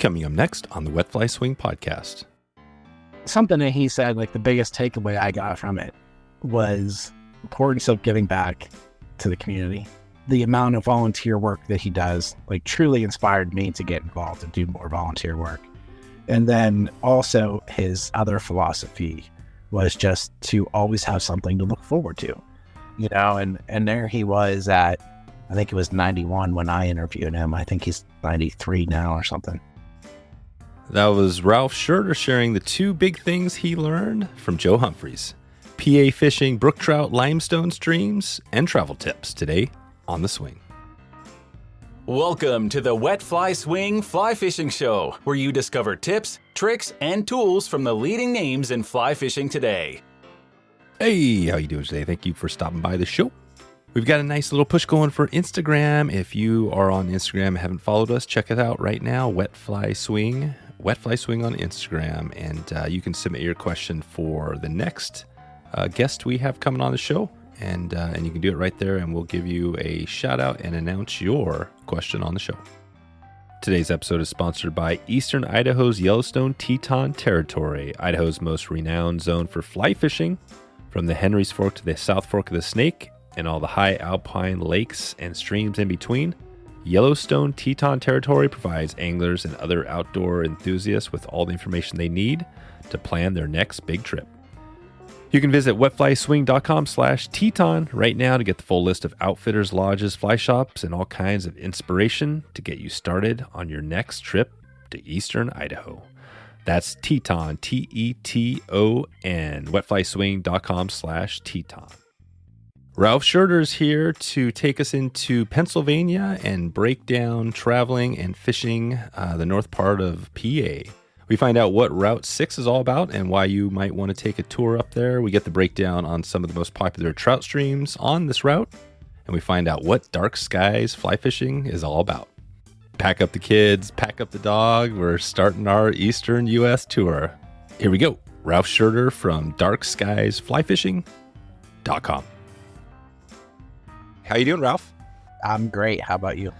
Coming up next on the Wet Fly Swing podcast. Something that he said, like the biggest takeaway I got from it was the importance of giving back to the community. The amount of volunteer work that he does, like, truly inspired me to get involved and do more volunteer work. And then also his other philosophy was just to always have something to look forward to, you know, and there he was at, I think it was 91 when I interviewed him. I think he's 93 now or something. That was Ralph Scherder sharing the two big things he learned from Joe Humphreys. PA fishing, brook trout, limestone streams, and travel tips today on The Swing. Welcome to the Wet Fly Swing Fly Fishing Show, where you discover tips, tricks, and tools from the leading names in fly fishing today. Hey, how you doing today? Thank you for stopping by the show. We've got a nice little push going for Instagram. If you are on Instagram and haven't followed us, check it out right now, Wet Fly Swing on Instagram, and you can submit your question for the next guest we have coming on the show, and you can do it right there, and we'll give you a shout out and announce your question on the show. Today's episode is sponsored by Eastern Idaho's Yellowstone Teton Territory, Idaho's most renowned zone for fly fishing, from the Henry's Fork to the South Fork of the Snake, and all the high alpine lakes and streams in between. Yellowstone Teton Territory provides anglers and other outdoor enthusiasts with all the information they need to plan their next big trip. You can visit wetflyswing.com/Teton right now to get the full list of outfitters, lodges, fly shops, and all kinds of inspiration to get you started on your next trip to Eastern Idaho. That's Teton, Teton, wetflyswing.com/Teton. Ralph Scherder is here to take us into Pennsylvania and break down traveling and fishing the north part of PA. We find out what Route 6 is all about and why you might want to take a tour up there. We get the breakdown on some of the most popular trout streams on this route, and we find out what dark skies fly fishing is all about. Pack up the kids, pack up the dog. We're starting our Eastern U.S. tour. Here we go. Ralph Scherder from darkskiesflyfishing.com. How you doing, Ralph? I'm great. How about you?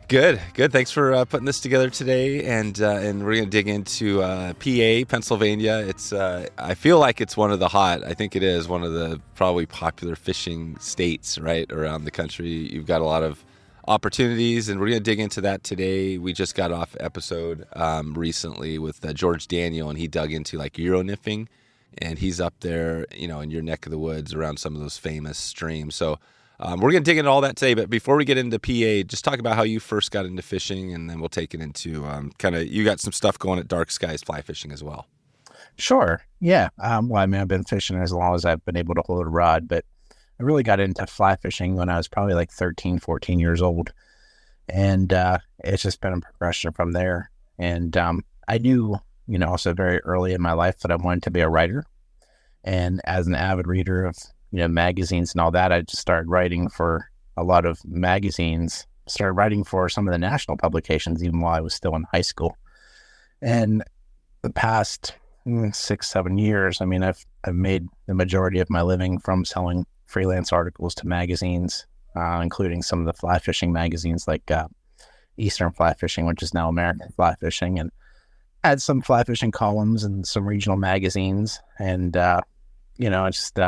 Good. Thanks for putting this together today, and we're going to dig into PA, Pennsylvania. It's I feel like it's one of the I think it is one of the probably popular fishing states right around the country. You've got a lot of opportunities, and we're going to dig into that today. We just got off episode recently with George Daniel, and he dug into like Euro nymphing, and he's up there, you know, in your neck of the woods around some of those famous streams. So we're going to dig into all that today, but before we get into PA, just talk about how you first got into fishing, and then we'll take it into kind of, you got some stuff going at Dark Skies Fly Fishing as well. Sure. Yeah. Well, I mean, I've been fishing as long as I've been able to hold a rod, but I really got into fly fishing when I was probably like 13, 14 years old. And it's just been a progression from there. And I knew, you know, also very early in my life that I wanted to be a writer. And as an avid reader of, you know, magazines and all that, I just started writing for a lot of magazines, started writing for some of the national publications, even while I was still in high school. And the past 6-7 years, I mean, I've made the majority of my living from selling freelance articles to magazines, including some of the fly fishing magazines like Eastern Fly Fishing, which is now American Fly Fishing, and had some fly fishing columns and some regional magazines. And, you know, it's just,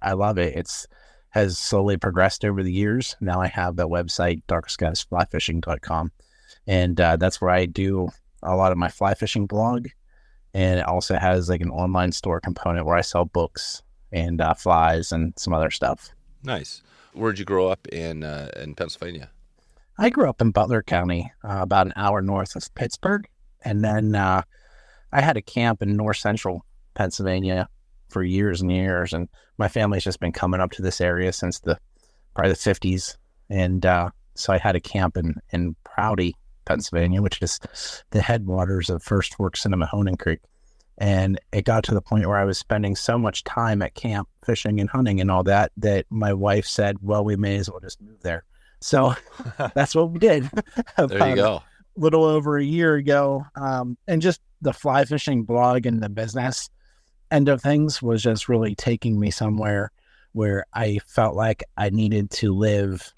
I love it. It's has slowly progressed over the years. Now I have the website, darkskiesflyfishing.com, and that's where I do a lot of my fly fishing blog. And it also has like an online store component where I sell books and flies and some other stuff. Nice. Where'd you grow up in Pennsylvania? I grew up in Butler County, about an hour north of Pittsburgh. And then I had a camp in north central Pennsylvania for years and years. And my family's just been coming up to this area since probably the 50s. And so I had a camp in Prouty, Pennsylvania, which is the headwaters of First Fork Sinnemahoning Creek. And it got to the point where I was spending so much time at camp fishing and hunting and all that my wife said, well, we may as well just move there. So that's what we did. There you go. A little over a year ago. And just the fly fishing blog and the business end of things was just really taking me somewhere where I felt like I needed to live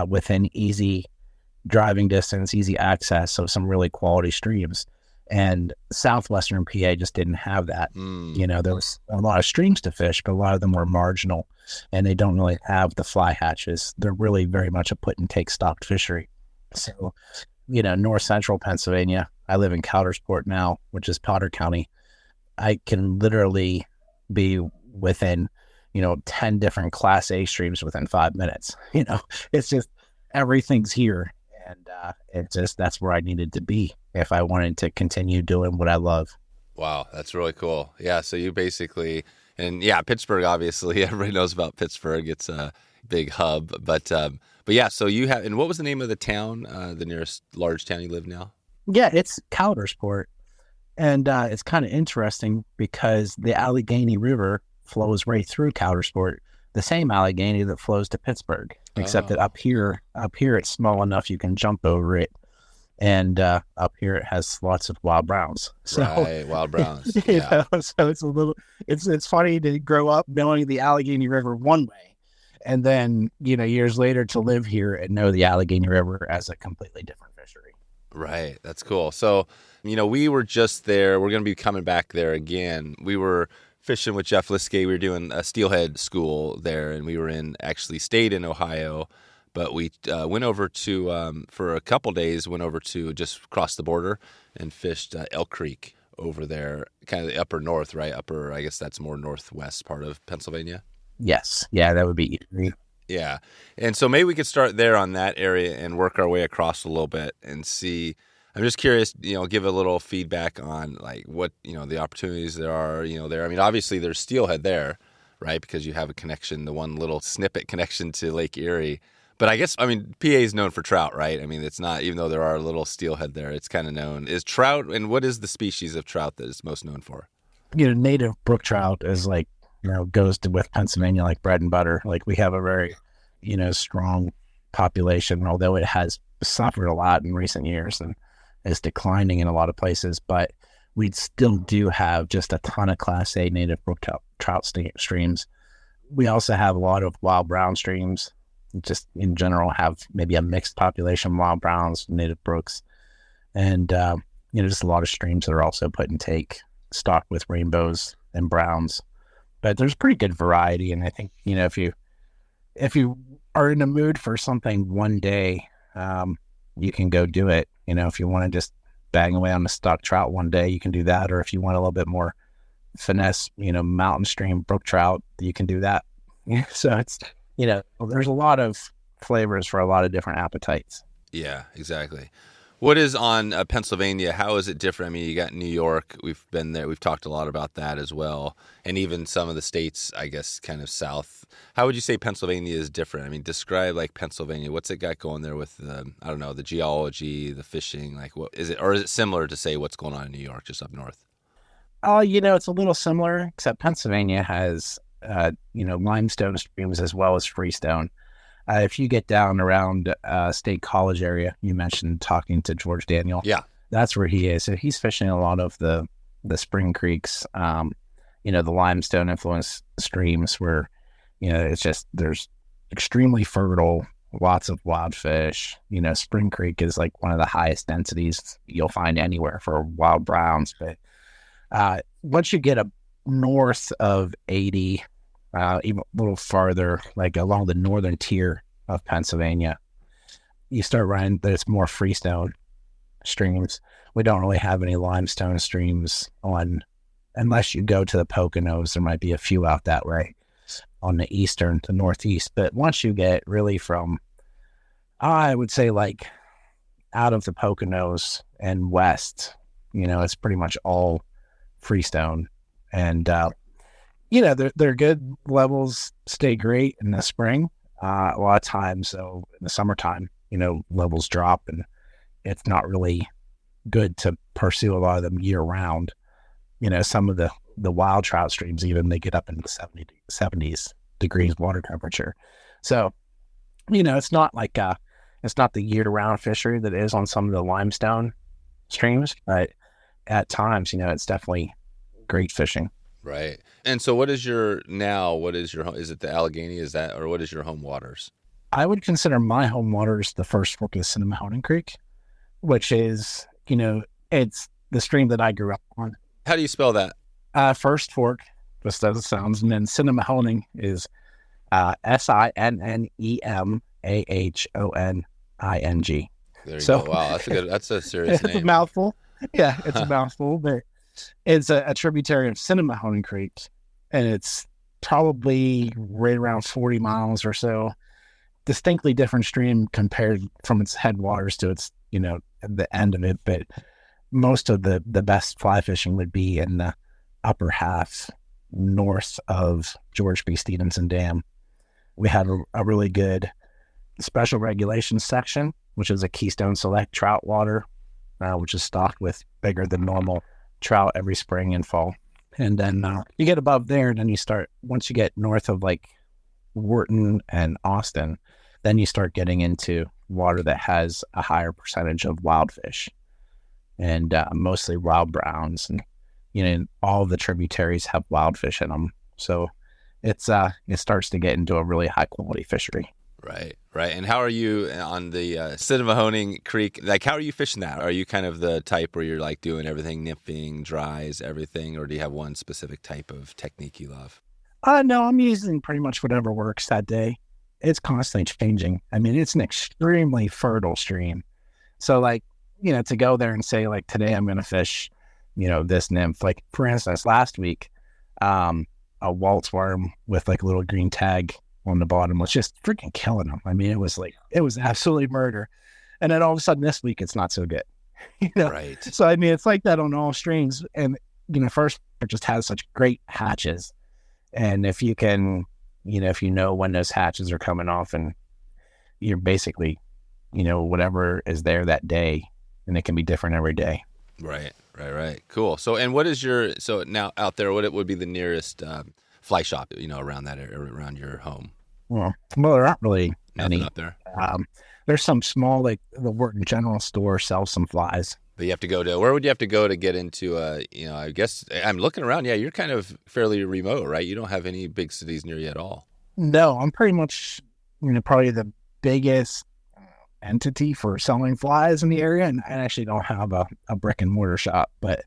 within easy driving distance, easy access of some really quality streams. And southwestern PA just didn't have that. Mm. There was a lot of streams to fish, but a lot of them were marginal, and they don't really have the fly hatches. They're really very much a put and take stocked fishery. So, north central Pennsylvania, I live in Coudersport now, which is Potter County. I can literally be within, 10 different Class A streams within 5 minutes. It's just everything's here. And that's where I needed to be if I wanted to continue doing what I love. Wow, that's really cool. Yeah, so you basically, and yeah, Pittsburgh, obviously, everybody knows about Pittsburgh. It's a big hub. But yeah, so you have, and what was the name of the town, the nearest large town you live now? Yeah, it's Coudersport. And it's kind of interesting because the Youghiogheny River flows right through Coudersport, the same Youghiogheny that flows to Pittsburgh, except that up here it's small enough you can jump over it, and up here it has lots of wild browns. So, right, wild browns. Yeah. So it's funny to grow up knowing the Youghiogheny River one way, and then years later to live here and know the Youghiogheny River as a completely different fishery. Right, that's cool. So, we were just there. We're going to be coming back there again. We were fishing with Jeff Liskey. We were doing a steelhead school there, and we stayed in Ohio, but we went over to, for a couple days, just across the border and fished Elk Creek over there, kind of the upper north, right? I guess that's more northwest part of Pennsylvania. Yes. Yeah, that would be easy. Yeah. And so maybe we could start there on that area and work our way across a little bit and see. I'm just curious, give a little feedback on like what, the opportunities there are, there. I mean, obviously there's steelhead there, right? Because you have a connection, the one little snippet connection to Lake Erie. But I guess, PA is known for trout, right? It's not, even though there are little steelhead there, it's kind of known. Is trout, and what is the species of trout that is most known for? Native brook trout is like, goes with Pennsylvania like bread and butter. Like we have a very, strong population, although it has suffered a lot in recent years and is declining in a lot of places, but we still do have just a ton of Class A native brook trout streams. We also have a lot of wild brown streams, just in general have maybe a mixed population of wild browns, native brooks, and, just a lot of streams that are also put and take, stocked with rainbows and browns. But there's pretty good variety, and I think, if you are in the mood for something one day, you can go do it. If you want to just bang away on the stock trout one day, you can do that. Or if you want a little bit more finesse, mountain stream brook trout, you can do that. So it's, there's a lot of flavors for a lot of different appetites. Yeah, exactly. What is on Pennsylvania? How is it different? You got New York. We've been there. We've talked a lot about that as well. And even some of the states, I guess, kind of south. How would you say Pennsylvania is different? Describe like Pennsylvania. What's it got going there with, the geology, the fishing? Like what is it? Or is it similar to say what's going on in New York, just up north? It's a little similar, except Pennsylvania has, limestone streams as well as freestone. If you get down around State College area, you mentioned talking to George Daniel. Yeah. That's where he is. So he's fishing a lot of the spring creeks, the limestone influenced streams where, it's just, there's extremely fertile, lots of wild fish. Spring Creek is like one of the highest densities you'll find anywhere for wild browns. But once you get up north of 80, even a little farther, like along the northern tier of Pennsylvania, you start running, there's more freestone streams. We don't really have any limestone streams unless you go to the Poconos. There might be a few out that way on the eastern to northeast. But once you get really from, I would say like out of the Poconos and west, it's pretty much all freestone. And, they're good levels, stay great in the spring. A lot of times, so in the summertime, levels drop and it's not really good to pursue a lot of them year round. Some of the wild trout streams, even they get up into the 70s degrees water temperature. So, it's not like, it's not the year round fishery that is on some of the limestone streams, but at times, it's definitely great fishing. Right. And so is it the Youghiogheny, or what is your home waters? I would consider my home waters the first fork of the Sinnemahoning Creek, which is, it's the stream that I grew up on. How do you spell that? First Fork, just as it sounds, and then Sinnemahoning is Sinnemahoning. There you go. Wow, that's a serious name. It's a mouthful. Yeah, it's a mouthful, but it's a tributary of Sinnemahoning Creek, and it's probably right around 40 miles or so. Distinctly different stream compared from its headwaters to its, the end of it. But most of the best fly fishing would be in the upper half north of George B. Stevenson Dam. We have a really good special regulations section, which is a Keystone Select trout water, which is stocked with bigger than normal trout every spring and fall. And then you get above there, and then once you get north of like Wharton and Austin, then you start getting into water that has a higher percentage of wild fish, and mostly wild browns. And, all the tributaries have wild fish in them. So it starts to get into a really high quality fishery. Right. And how are you on the Sinnemahoning Creek? Like, how are you fishing that? Are you kind of the type where you're like doing everything, nymphing, dries, everything, or do you have one specific type of technique you love? No, I'm using pretty much whatever works that day. It's constantly changing. I mean, it's an extremely fertile stream. So like, to go there and say like, today I'm going to fish, this nymph, like for instance, last week, a waltz worm with like a little green tag on the bottom was just freaking killing them. I mean, it was absolutely murder. And then all of a sudden this week, it's not so good. Right. So, I mean, it's like that on all streams. And, first it just has such great hatches. And if you can, if you know when those hatches are coming off, and you're basically, whatever is there that day, and it can be different every day. Right. Cool. So, and what is so now out there, what it would be the nearest fly shop, around that area, around your home? Well, there aren't really any up there. There's some small, like the Wharton General Store sells some flies. But you have to go to, where would you have to go to get into, I guess, I'm looking around. Yeah, you're kind of fairly remote, right? You don't have any big cities near you at all. No, I'm pretty much, probably the biggest entity for selling flies in the area. And I actually don't have a brick and mortar shop, but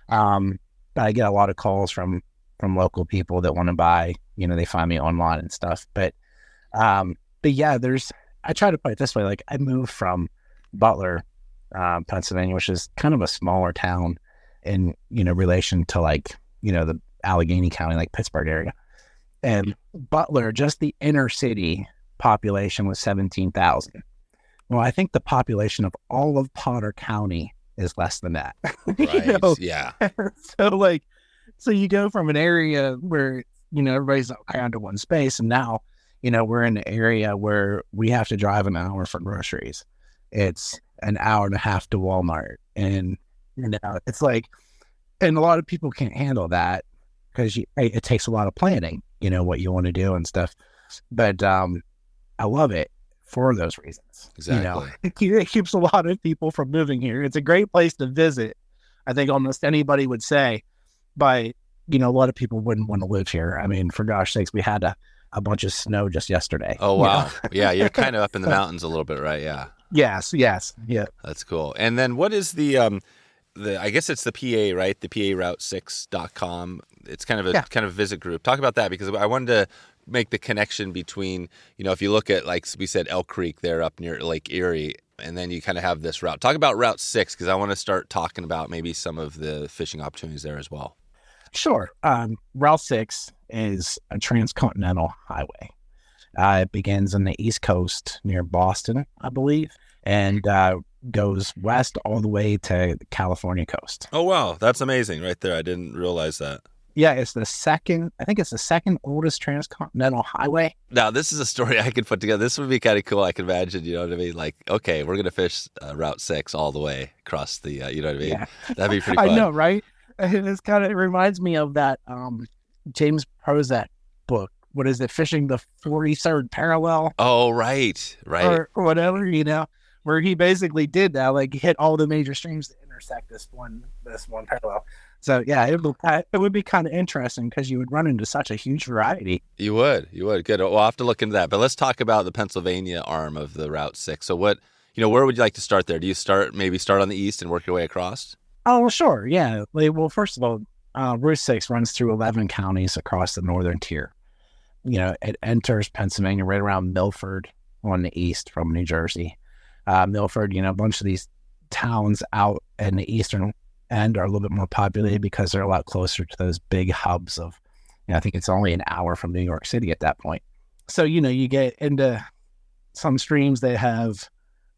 I get a lot of calls from local people that want to buy, they find me online and stuff. But yeah, I try to put it this way. Like I moved from Butler, Pennsylvania, which is kind of a smaller town in, relation to like, the Youghiogheny County, like Pittsburgh area. And Butler, just the inner city population was 17,000. Well, I think the population of all of Potter County is less than that. Right. Yeah. So you go from an area where, everybody's kind of one space. And now, we're in an area where we have to drive an hour for groceries. It's an hour and a half to Walmart. And, it's like, and a lot of people can't handle that because it takes a lot of planning, what you want to do and stuff. But I love it for those reasons. Exactly. It keeps a lot of people from moving here. It's a great place to visit. I think almost anybody would say, but, a lot of people wouldn't want to live here. I mean, for gosh sakes, we had a bunch of snow just yesterday. Oh, wow. Yeah, you're kind of up in the mountains a little bit, right? Yeah. Yes. Yeah. That's cool. And then what is the I guess it's the PA, right? The PARoute6.com. It's kind of a visit group. Talk about that, because I wanted to make the connection between, if you look at, like we said, Elk Creek there up near Lake Erie, and then you kind of have this route. Talk about Route 6, because I want to start talking about maybe some of the fishing opportunities there as well. Sure. Route 6 is a transcontinental highway. It begins on the East Coast near Boston, I believe, and goes west all the way to the California coast. Oh, wow. That's amazing right there. I didn't realize that. Yeah, it's the second oldest transcontinental highway. Now, this is a story I could put together. This would be kind of cool. I can imagine, you know what I mean? Like, okay, we're going to fish Route 6 all the way across the, you know what I mean? Yeah. That'd be pretty fun. I know, right? It reminds me of that James Prozac book. What is it? Fishing the 43rd parallel? Oh, right. Or whatever, where he basically did that, like hit all the major streams to intersect this one parallel. So yeah, it would be kind of interesting because you would run into such a huge variety. You would. Good. We'll have to look into that. But let's talk about the Pennsylvania arm of the Route 6. So what, where would you like to start there? Do you start on the east and work your way across? Oh, sure. Yeah. Well, first of all, Route 6 runs through 11 counties across the northern tier. It enters Pennsylvania right around Milford on the east from New Jersey. Milford, a bunch of these towns out in the eastern end are a little bit more populated because they're a lot closer to those big hubs of, I think it's only an hour from New York City at that point. So, you get into some streams that have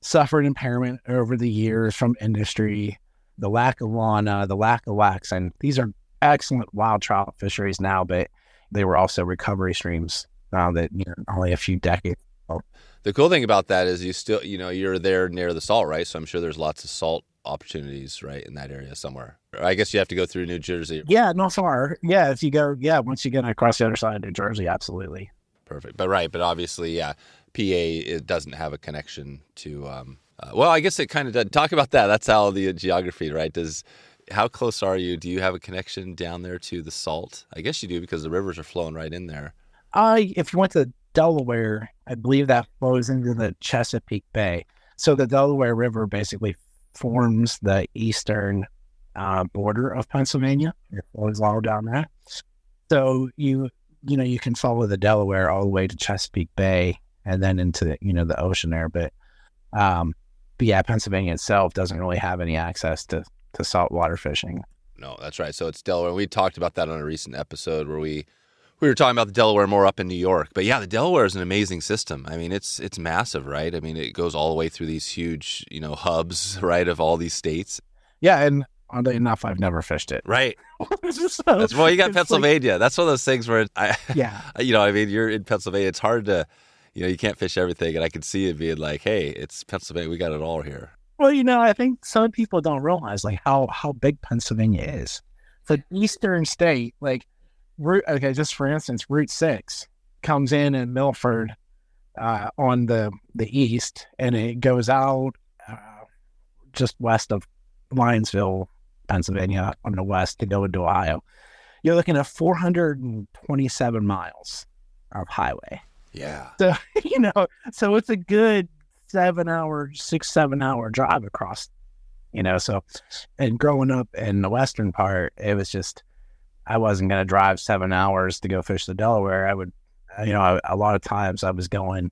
suffered impairment over the years from industry. The Lackawanna, the Lackawaxen, these are excellent wild trout fisheries now, but they were also recovery streams that only a few decades ago. The cool thing about that is you still, you're there near the salt, right? So I'm sure there's lots of salt opportunities, right, in that area somewhere. I guess you have to go through New Jersey. Yeah, not far. Yeah, if you go, once you get across the other side of New Jersey, absolutely. Perfect. But obviously, PA, it doesn't have a connection to, well, I guess it kind of does. Talk about that. That's how the geography, right? How close are you? Do you have a connection down there to the salt? I guess you do because the rivers are flowing right in there. If you went to Delaware, I believe that flows into the Chesapeake Bay. So the Delaware River basically forms the eastern border of Pennsylvania. It flows all down there. So you can follow the Delaware all the way to Chesapeake Bay and then into the ocean there. But yeah, Pennsylvania itself doesn't really have any access to saltwater fishing. No, that's right. So it's Delaware. We talked about that on a recent episode where we were talking about the Delaware more up in New York. But yeah, the Delaware is an amazing system. I mean, it's massive, right? I mean, it goes all the way through these huge, hubs, right, of all these states. Yeah, and oddly enough, I've never fished it. Right. Well, you got Pennsylvania. That's one of those things where, you're in Pennsylvania. It's hard to, you can't fish everything. And I could see it being like, hey, it's Pennsylvania. We got it all here. Well, I think some people don't realize how big Pennsylvania is. It's an eastern state. Just for instance, Route 6 comes in Milford on the east, and it goes out just west of Lionsville, Pennsylvania, on the west to go into Ohio. You're looking at 427 miles of highway. Yeah. So, so it's a good 7 hour drive across, so, and growing up in the western part, it was just, I wasn't going to drive 7 hours to go fish the Delaware. I would, a lot of times I was going,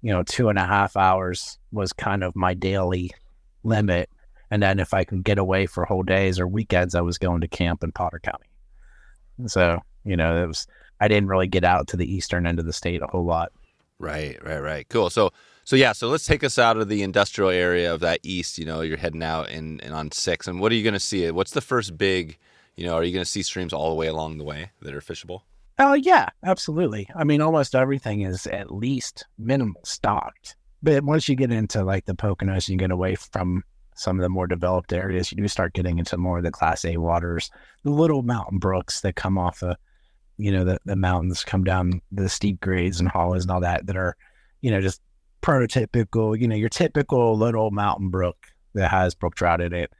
2.5 hours was kind of my daily limit. And then if I could get away for whole days or weekends, I was going to camp in Potter County. So, I didn't really get out to the eastern end of the state a whole lot. Right. Cool. So let's take us out of the industrial area of that east. You're heading out and on 6. And what are you going to see? What's the first big, are you going to see streams all the way along the way that are fishable? Oh, yeah, absolutely. I mean, almost everything is at least minimal stocked. But once you get into the Poconos, you get away from some of the more developed areas, you do start getting into more of the Class A waters, the little mountain brooks that come off the mountains, come down the steep grades and hollows and all that are, just prototypical, your typical little mountain brook that has brook trout in it.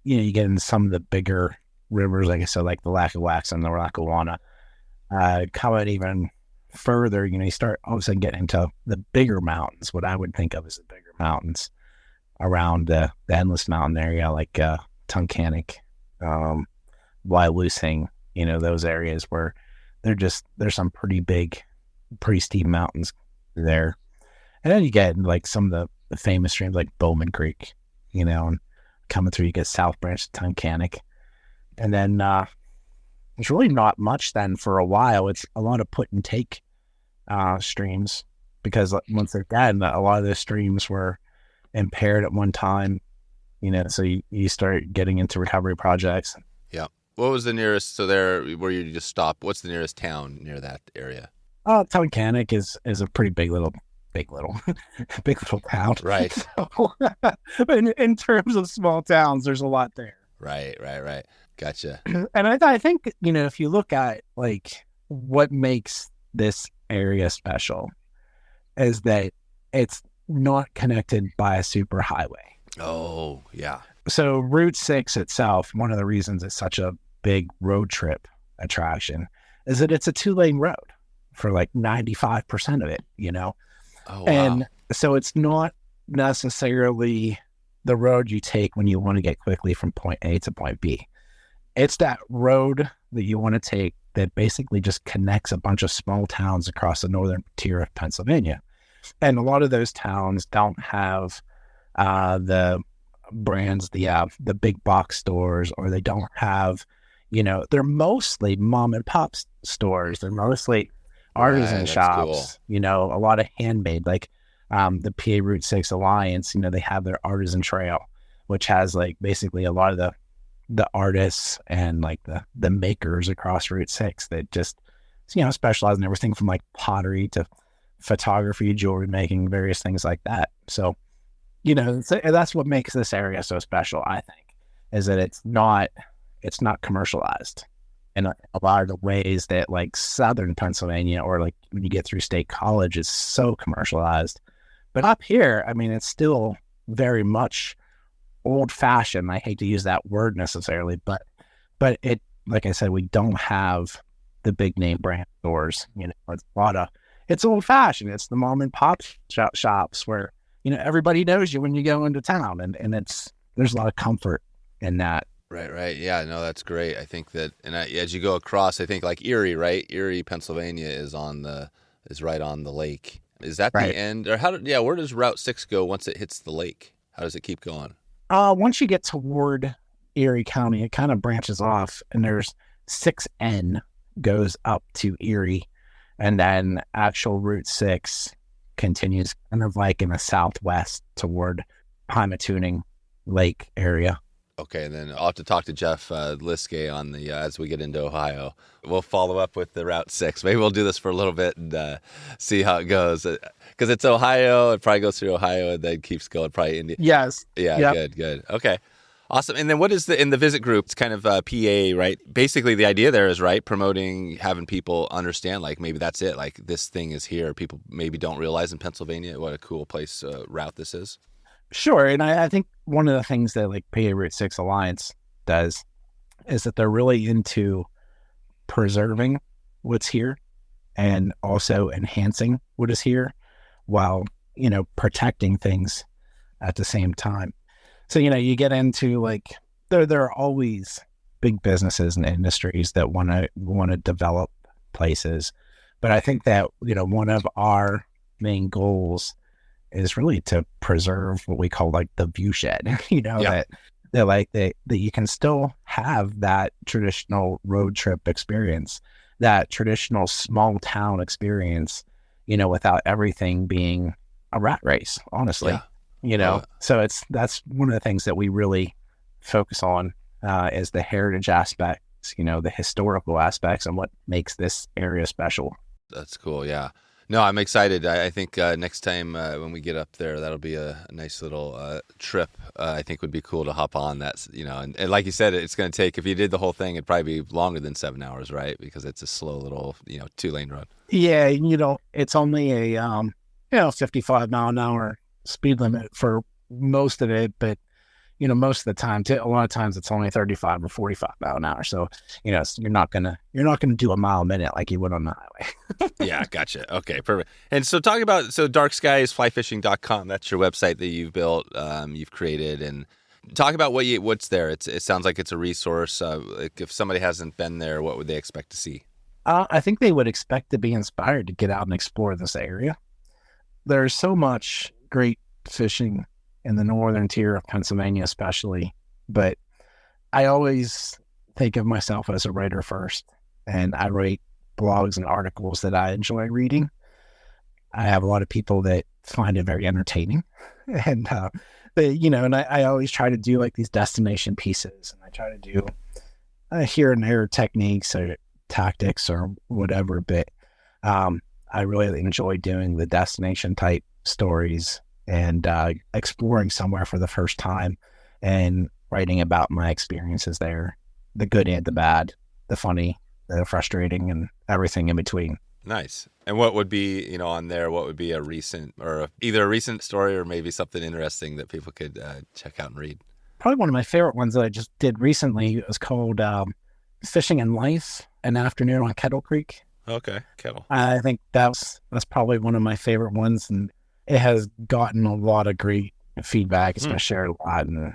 You get into some of the bigger rivers, like I said, like the Lackawaxen, the Lackawanna. Coming even further, you start all of a sudden getting into the bigger mountains, what I would think of as the bigger mountains around the Endless Mountain area, like Tunkhannock, Wyalusing, those areas where there's some pretty big, pretty steep mountains there. And then you get some of the famous streams like Bowman Creek, and coming through, you get South Branch to Tunkhannock. And then it's really not much then for a while. It's a lot of put and take streams, because once they're dead, a lot of the streams were impaired at one time, so you start getting into recovery projects. Yeah. What was the nearest, so there where you just stop, what's the nearest town near that area? Tunkhannock is a pretty big little town. Right. So, in terms of small towns, there's a lot there. Right. Gotcha. And I think, if you look at what makes this area special is that it's not connected by a super highway. Oh, yeah. So Route 6 itself, one of the reasons it's such a big road trip attraction is that it's a 2-lane road for 95% of it, Oh, wow. And so it's not necessarily the road you take when you want to get quickly from point A to point B. It's that road that you want to take that basically just connects a bunch of small towns across the northern tier of Pennsylvania. And a lot of those towns don't have the brands, the big box stores, or they don't have, they're mostly mom and pop stores. They're mostly artisan shops, cool. A lot of handmade, like the PA Route 6 Alliance, they have their artisan trail, which has like basically a lot of the artists and like the makers across Route 6 that just, specialize in everything from like pottery to photography, jewelry making, various things like that. So, that's what makes this area so special, I think, is that it's not commercialized in a lot of the ways that like Southern Pennsylvania or like when you get through State College is so commercialized. But up here, I mean, it's still very much old fashioned. I hate to use that word necessarily, but it, like I said, we don't have the big name brand stores. It's old fashioned. It's the mom and pop shops where, everybody knows you when you go into town, and there's a lot of comfort in that. Right. Yeah, no, that's great. I think that, and as you go across, I think like Erie, right? Erie, Pennsylvania is right on the lake. Is that right. The end, or where does Route 6 go once it hits the lake? How does it keep going? Once you get toward Erie County, it kind of branches off, and there's 6N goes up to Erie, and then actual Route 6 continues kind of like in the southwest toward Pymatuning Lake area. Okay, and then I'll have to talk to Jeff Liskey on the as we get into Ohio. We'll follow up with the Route 6. Maybe we'll do this for a little bit and see how it goes. Because it's Ohio, it probably goes through Ohio and then keeps going probably India. Yes. Yeah, yep. Good. Okay, awesome. And then what is in the visit group? It's kind of PA, right? Basically, the idea there is, right, promoting, having people understand, like, maybe that's it. Like, this thing is here. People maybe don't realize in Pennsylvania what a cool place route this is. Sure. And I think one of the things that like PA Route 6 Alliance does is that they're really into preserving what's here and also enhancing what is here while, protecting things at the same time. So, you get into like, there are always big businesses and industries that want to develop places. But I think that, one of our main goals is really to preserve what we call like the view shed, that you can still have that traditional road trip experience, that traditional small town experience, without everything being a rat race, honestly, so that's one of the things that we really focus on, is the heritage aspects, the historical aspects and what makes this area special. That's cool. Yeah. No, I'm excited. I think next time when we get up there, that'll be a nice little trip. I think would be cool to hop on that, and like you said, it's going to take, if you did the whole thing, it'd probably be longer than 7 hours, right? Because it's a slow little, 2-lane road. Yeah. It's only a, 55 mile an hour speed limit for most of it, but most of the time, a lot of times it's only 35 or 45 mile an hour. So, you're not gonna do a mile a minute like you would on the highway. Yeah, gotcha. Okay, perfect. And so talking about, darkskiesflyfishing.com, that's your website that you've built, you've created, and talk about what's there. It sounds like it's a resource. Like if somebody hasn't been there, what would they expect to see? I think they would expect to be inspired to get out and explore this area. There's so much great fishing in the northern tier of Pennsylvania, especially. But I always think of myself as a writer first, and I write blogs and articles that I enjoy reading. I have a lot of people that find it very entertaining, and I always try to do like these destination pieces, and I try to do here and there techniques or tactics or whatever. But I really enjoy doing the destination type stories and exploring somewhere for the first time and writing about my experiences there, the good and the bad, the funny, the frustrating, and everything in between. Nice. And what would be, on there, what would be a recent, or either a recent story or maybe something interesting that people could check out and read? Probably one of my favorite ones that I just did recently. It was called Fishing in Life, an Afternoon on Kettle Creek. Okay, Kettle. I think that's probably one of my favorite ones, and it has gotten a lot of great feedback. It's been shared a lot, and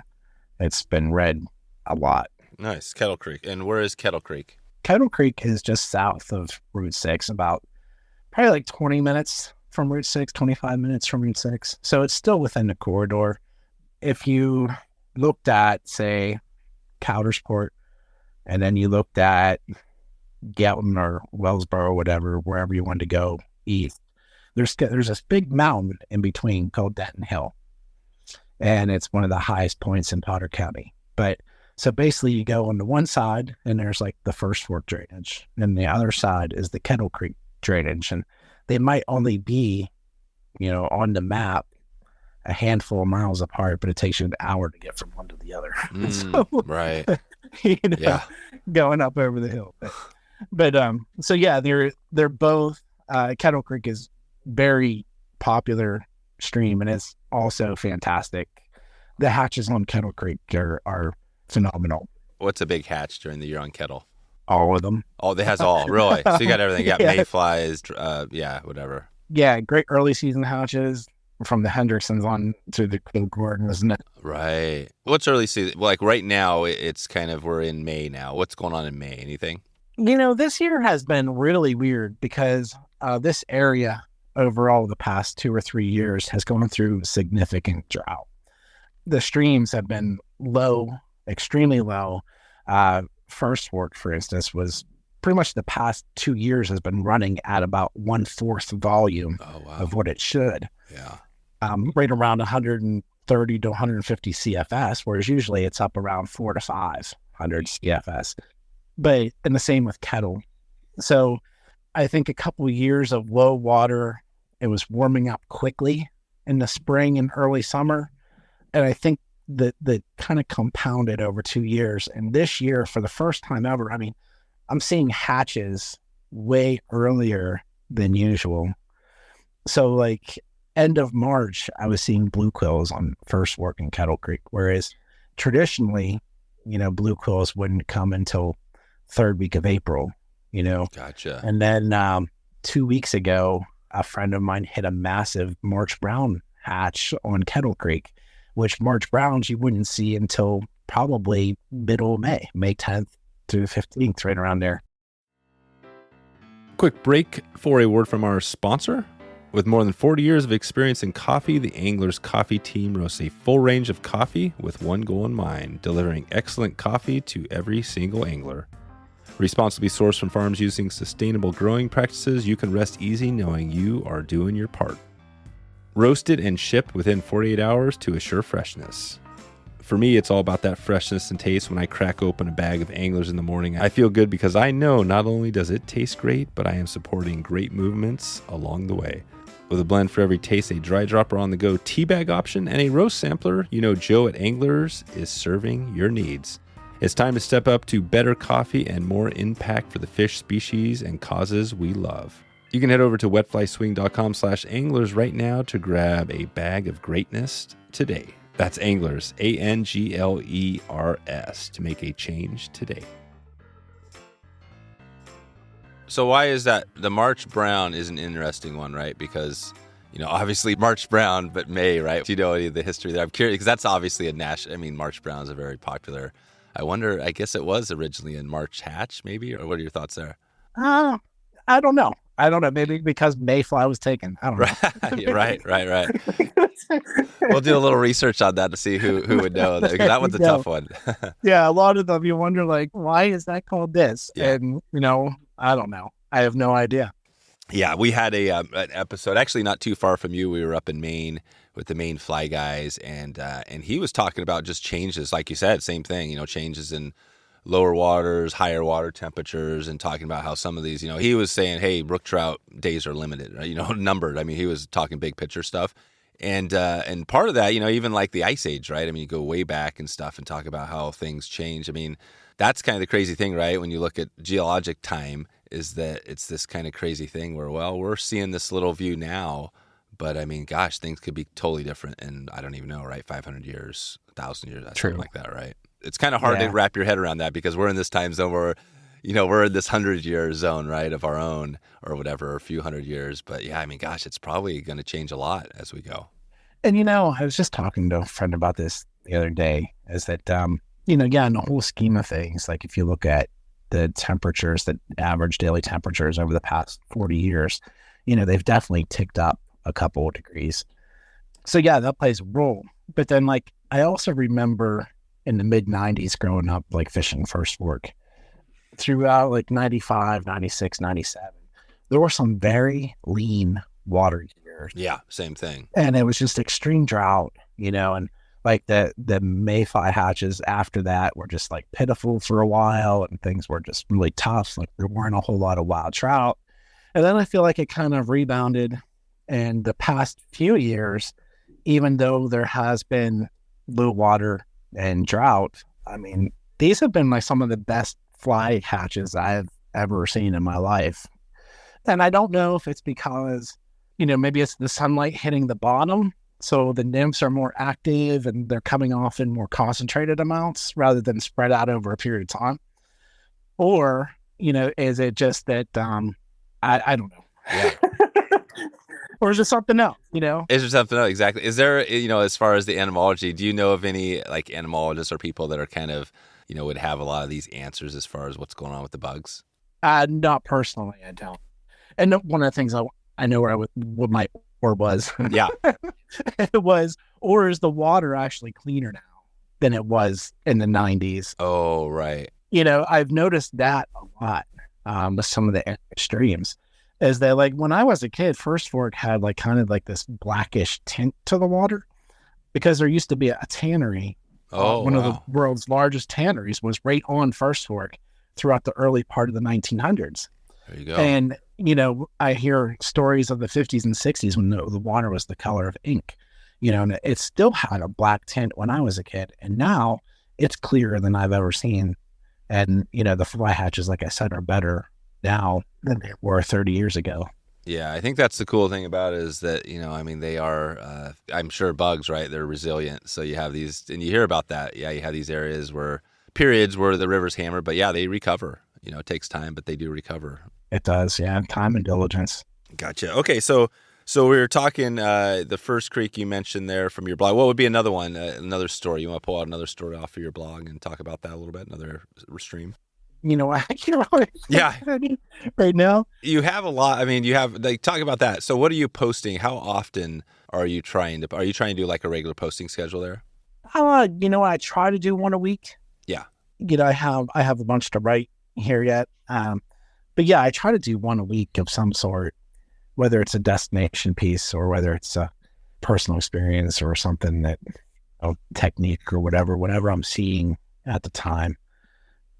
it's been read a lot. Nice. Kettle Creek. And where is Kettle Creek? Kettle Creek is just south of Route 6, about probably like 20 minutes from Route 6, 25 minutes from Route 6. So it's still within the corridor. If you looked at, say, Coudersport, and then you looked at Gatton or Wellsboro or whatever, wherever you wanted to go east, there's this big mountain in between called Denton Hill. And it's one of the highest points in Potter County. But so basically you go on the one side and there's like the First Fork drainage, and the other side is the Kettle Creek drainage. And they might only be, on the map a handful of miles apart, but it takes you an hour to get from one to the other. Right. Going up over the hill. But so yeah, they're both, Kettle Creek is very popular stream, and it's also fantastic. The hatches on Kettle Creek are phenomenal. What's a big hatch during the year on Kettle? All of them. Oh, it has all, really? So you got everything. You got Yeah. mayflies, whatever. Yeah, great early season hatches from the Hendricksons on to the Gordon, isn't it? Right. What's early season? Like right now, it's kind of, we're in May now. What's going on in May? Anything? This year has been really weird because this area overall the past 2 or 3 years has gone through significant drought. The streams have been low, extremely low. First Fork, for instance, was pretty much the past 2 years has been running at about 1/4 volume of what it should. Yeah. Right around 130 to 150 CFS, whereas usually it's up around 400 to 500 CFS. And the same with Kettle. So I think a couple of years of low water, it was warming up quickly in the spring and early summer. And I think that kind of compounded over 2 years. And this year, for the first time ever, I'm seeing hatches way earlier than usual. So like end of March, I was seeing blue quills on First Fork and Kettle Creek, whereas traditionally, blue quills wouldn't come until third week of April, Gotcha. And then 2 weeks ago, a friend of mine hit a massive March brown hatch on Kettle Creek, which March browns you wouldn't see until probably middle of May 10th to 15th, right around there. Quick break for a word from our sponsor. With more than 40 years of experience in coffee, the Anglers Coffee Team roasts a full range of coffee with one goal in mind, delivering excellent coffee to every single angler. Responsibly sourced from farms using sustainable growing practices, you can rest easy knowing you are doing your part. Roasted and shipped within 48 hours to assure freshness. For me, it's all about that freshness and taste. When I crack open a bag of Anglers in the morning, I feel good because I know not only does it taste great, but I am supporting great movements along the way. With a blend for every taste, a dry dropper on the go tea bag option, and a roast sampler, Joe at Anglers is serving your needs. It's time to step up to better coffee and more impact for the fish species and causes we love. You can head over to wetflyswing.com/anglers right now to grab a bag of greatness today. That's Anglers, ANGLERS, to make a change today. So why is that? The March brown is an interesting one, right? Because, obviously March brown, but May, right? Do you know any of the history there? I'm curious, because that's obviously March browns are very popular. I wonder, I guess it was originally in March hatch, maybe? Or what are your thoughts there? I don't know. Maybe because Mayfly was taken. I don't know. Right. We'll do a little research on that to see who would know. Because that one's a tough one. Yeah, a lot of them, you wonder, why is that called this? Yeah. And, I don't know. I have no idea. Yeah, we had an episode, actually not too far from you. We were up in Maine with the Maine Fly guys, and he was talking about just changes, like you said, same thing, changes in lower waters, higher water temperatures, and talking about how some of these, he was saying, hey, brook trout days are limited, right? Numbered. He was talking big picture stuff. And part of that, even like the Ice Age, right? You go way back and stuff and talk about how things change. That's kind of the crazy thing, right? When you look at geologic time, is that it's this kind of crazy thing where, we're seeing this little view now, but gosh, things could be totally different in, I don't even know, right? 500 years, 1,000 years, something like that, right? It's kind of hard to wrap your head around that because we're in this time zone where, we're in this 100-year zone, right, of our own or whatever, or a few hundred years. But yeah, gosh, it's probably going to change a lot as we go. And, I was just talking to a friend about this the other day, is that, in the whole scheme of things, like if you look at the temperatures, the average daily temperatures over the past 40 years, they've definitely ticked up a couple of degrees. So yeah, that plays a role. But then like, I also remember in the mid 90s growing up, like fishing first fork throughout like 95, 96, 97, there were some very lean water years. Yeah. Same thing. And it was just extreme drought, and like the mayfly hatches after that were just like pitiful for a while, and things were just really tough. Like there weren't a whole lot of wild trout. And then I feel like it kind of rebounded in the past few years, even though there has been low water and drought. I mean, these have been like some of the best fly hatches I've ever seen in my life. And I don't know if it's because, maybe it's the sunlight hitting the bottom, so the nymphs are more active and they're coming off in more concentrated amounts rather than spread out over a period of time. Or, is it just that, I don't know. Yeah. Or is it something else, Is there something else? Exactly. Is there, as far as the entomology, do you know of any like entomologists or people that are kind of, would have a lot of these answers as far as what's going on with the bugs? Not personally, I don't. And one of the things I know what my or was. Yeah. It was, or is the water actually cleaner now than it was in the 90s? Oh, right. I've noticed that a lot with some of the streams, is that like when I was a kid, First Fork had like kind of like this blackish tint to the water because there used to be a tannery. One of the world's largest tanneries was right on First Fork throughout the early part of the 1900s. There you go. And, I hear stories of the 50s and 60s when the water was the color of ink, and it still had a black tint when I was a kid. And now it's clearer than I've ever seen. And, the fly hatches, like I said, are better now than they were 30 years ago. Yeah, I think that's the cool thing about it is that, they are, I'm sure bugs, right? They're resilient. So you have these, and you hear about that. Yeah, you have these periods where the river's hammered, but yeah, they recover. It takes time, but they do recover. It does, yeah. Time and diligence. Gotcha. Okay, so we were talking the first creek you mentioned there from your blog. What would be another one, another story? You want to pull out another story off of your blog and talk about that a little bit, another stream? I can't really yeah. right now. You have a lot. I mean, you have, like, talk about that. So what are you posting? How often are you trying to do like a regular posting schedule there? I try to do one a week. Yeah. I have a bunch to write here yet. But yeah, I try to do one a week of some sort, whether it's a destination piece or whether it's a personal experience or something that, technique or whatever I'm seeing at the time.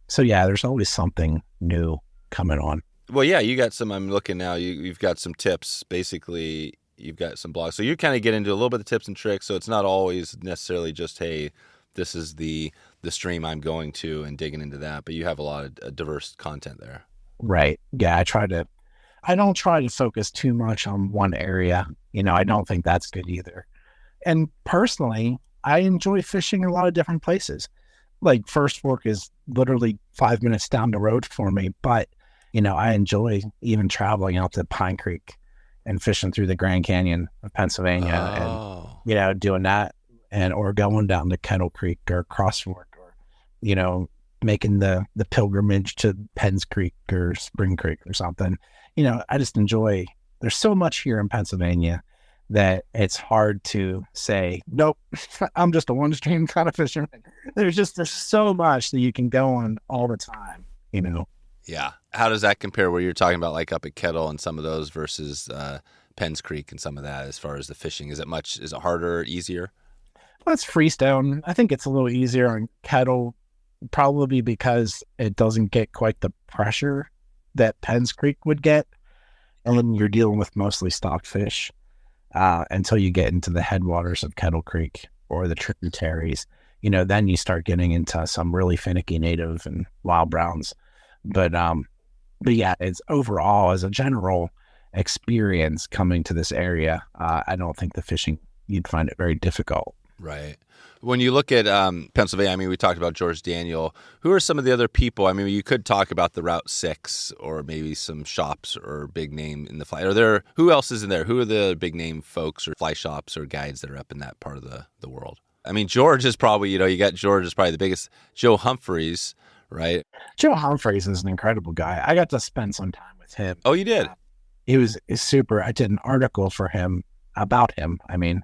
So yeah, there's always something new coming on. Well, yeah, you got some, I'm looking now, you've got some tips, basically you've got some blogs. So you kind of get into a little bit of tips and tricks. So it's not always necessarily just, hey, this is the stream I'm going to and digging into that, but you have a lot of diverse content there. Right. Yeah. I don't try to focus too much on one area. I don't think that's good either. And personally, I enjoy fishing in a lot of different places. Like First Fork is literally 5 minutes down the road for me, but I enjoy even traveling out to Pine Creek and fishing through the Grand Canyon of Pennsylvania and, doing that or going down to Kettle Creek or Cross Fork or, making the pilgrimage to Penns Creek or Spring Creek or something. I just enjoy, there's so much here in Pennsylvania that it's hard to say, nope, I'm just a one stream kind of fisherman. There's so much that you can go on all the time, Yeah. How does that compare where you're talking about like up at Kettle and some of those versus Penns Creek and some of that as far as the fishing? Is it harder, easier? Well, it's freestone. I think it's a little easier on Kettle, probably because it doesn't get quite the pressure that Penns Creek would get. And then you're dealing with mostly stocked fish until you get into the headwaters of Kettle Creek or the tributaries. Then you start getting into some really finicky native and wild browns. But yeah, it's overall, as a general experience coming to this area, I don't think the fishing, you'd find it very difficult. Right. When you look at Pennsylvania, I mean, we talked about George Daniel. Who are some of the other people? I mean, you could talk about the Route 6 or maybe some shops or big name in the fly. Who else is in there? Who are the big name folks or fly shops or guides that are up in that part of the world? I mean, George is probably, you got George is probably the biggest. Joe Humphreys, right? Joe Humphreys is an incredible guy. I got to spend some time with him. Oh, you did? He was super. I did an article for him about him. I mean,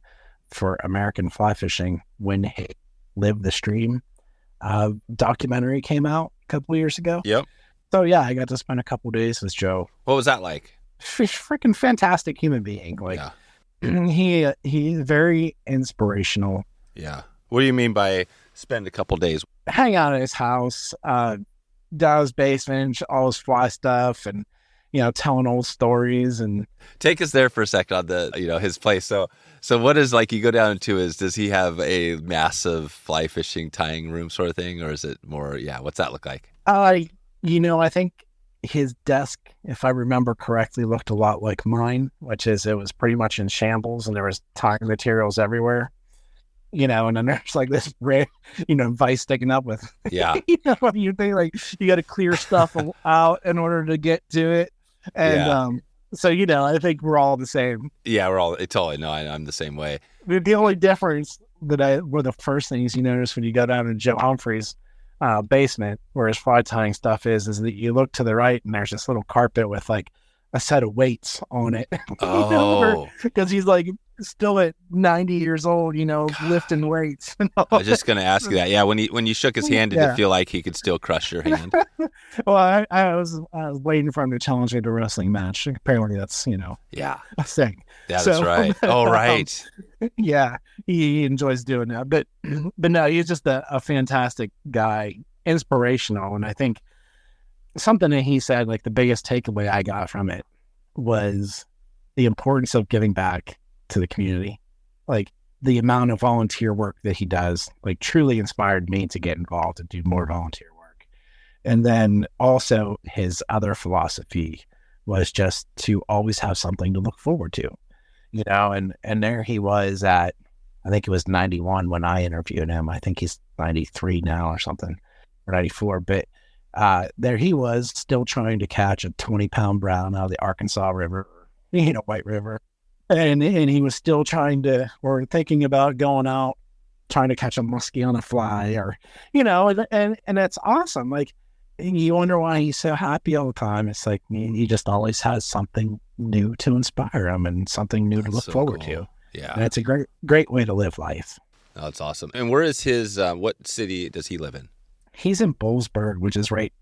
for American Fly Fishing when he lived the stream documentary came out a couple of years ago. Yep. So yeah, I got to spend a couple of days with Joe. What was that like? Freaking fantastic human being. Like he's very inspirational. Yeah. What do you mean by spend a couple days? Hang out at his house, down his basement, all his fly stuff, and telling old stories. And take us there for a second on the his place. So what is, like, you go down to does he have a massive fly fishing tying room sort of thing, or is it more, what's that look like? I think his desk, if I remember correctly, looked a lot like mine, which is it was pretty much in shambles and there was tying materials everywhere, and then there's like this red, vise sticking up with, you think like you got to clear stuff out in order to get to it. And, so, I think we're all the same. Yeah, we're all totally. No, I'm the same way. The only difference were the first things you notice when you go down to Joe Humphreys' basement where his fly tying stuff is that you look to the right and there's this little carpet with like a set of weights on it. Oh. Because he's like still at 90 years old, lifting weights. I was just going to ask you that. Yeah, when you shook his hand, did it feel like he could still crush your hand? Well, I was waiting for him to challenge me to a wrestling match. Apparently that's, a thing. Yeah, that's right. Oh, right. Yeah, he enjoys doing that. But no, he's just a fantastic guy, inspirational. And I think something that he said, like the biggest takeaway I got from it was the importance of giving back to the community. Like the amount of volunteer work that he does, like truly inspired me to get involved and do more volunteer work. And then also his other philosophy was just to always have something to look forward to, and there he was at, I think it was 91 when I interviewed him. I think he's 93 now or something, or 94. But there he was still trying to catch a 20-pound brown out of the Arkansas River, White River. And he was still thinking about going out, trying to catch a muskie on a fly or, and that's awesome. Like, you wonder why he's so happy all the time. It's like, he just always has something new to inspire him and something new to look forward to. Yeah. And it's a great, great way to live life. Oh, that's awesome. And where is his, what city does he live in? He's in Boalsburg, which is right